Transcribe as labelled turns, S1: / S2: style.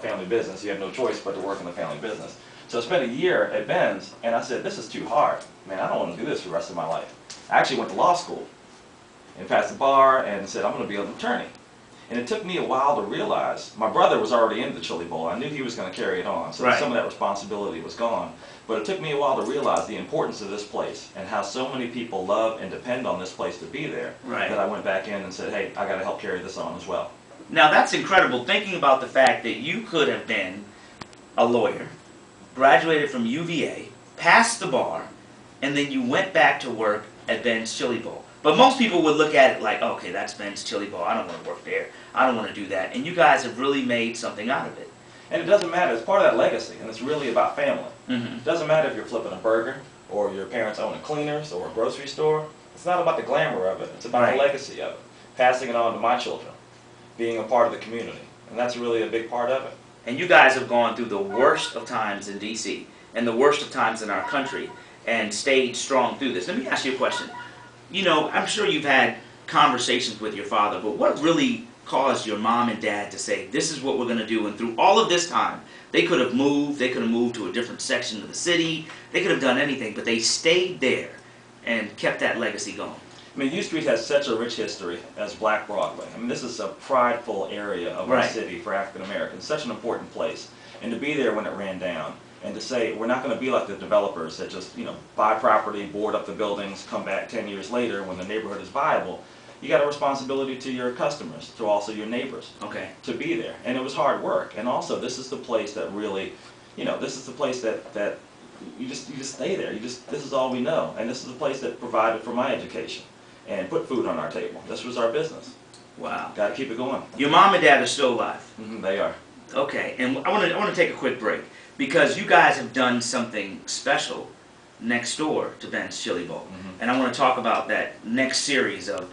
S1: family business. You have no choice but to work in the family business. So I spent a year at Ben's, and I said, this is too hard. Man, I don't want to do this for the rest of my life. I actually went to law school and passed the bar and said, I'm going to be an attorney. And it took me a while to realize, my brother was already into the chili bowl. I knew he was going to carry it on, so some of that responsibility was gone. But it took me a while to realize the importance of this place and how so many people love and depend on this place to be there, that I went back in and said, hey, I got to help carry this on as well.
S2: Now that's incredible, thinking about the fact that you could have been a lawyer, graduated from UVA, passed the bar, and then you went back to work at Ben's Chili Bowl. But most people would look at it like, okay, that's Ben's Chili Bowl, I don't want to work there, I don't want to do that. And you guys have really made something out of it.
S1: And it doesn't matter, it's part of that legacy, and it's really about family. It doesn't matter if you're flipping a burger, or your parents own a cleaners, or a grocery store. It's not about the glamour of it, it's about the legacy of it. Passing it on to my children, being a part of the community. And that's really a big part of it.
S2: And you guys have gone through the worst of times in D.C. and the worst of times in our country and stayed strong through this. Let me ask you a question. You know, I'm sure you've had conversations with your father, but what really caused your mom and dad to say, this is what we're going to do? And through all of this time, they could have moved to a different section of the city, they could have done anything, but they stayed there and kept that legacy going.
S1: I mean, U Street has such a rich history as Black Broadway. I mean, this is a prideful area of our city for African Americans, such an important place. And to be there when it ran down, and to say, we're not going to be like the developers that just, you know, buy property, board up the buildings, come back 10 years later when the neighborhood is viable. You got a responsibility to your customers, to also your neighbors, to be there. And it was hard work. And also, this is the place that really, you know, this is the place that you just stay there. This is all we know. And this is the place that provided for my education and put food on our table. This was our business.
S2: Wow.
S1: Got to keep it going.
S2: Your mom and dad are still alive?
S1: They are.
S2: Okay, and I want to take a quick break because you guys have done something special next door to Ben's Chili Bowl. And I want to talk about that next series of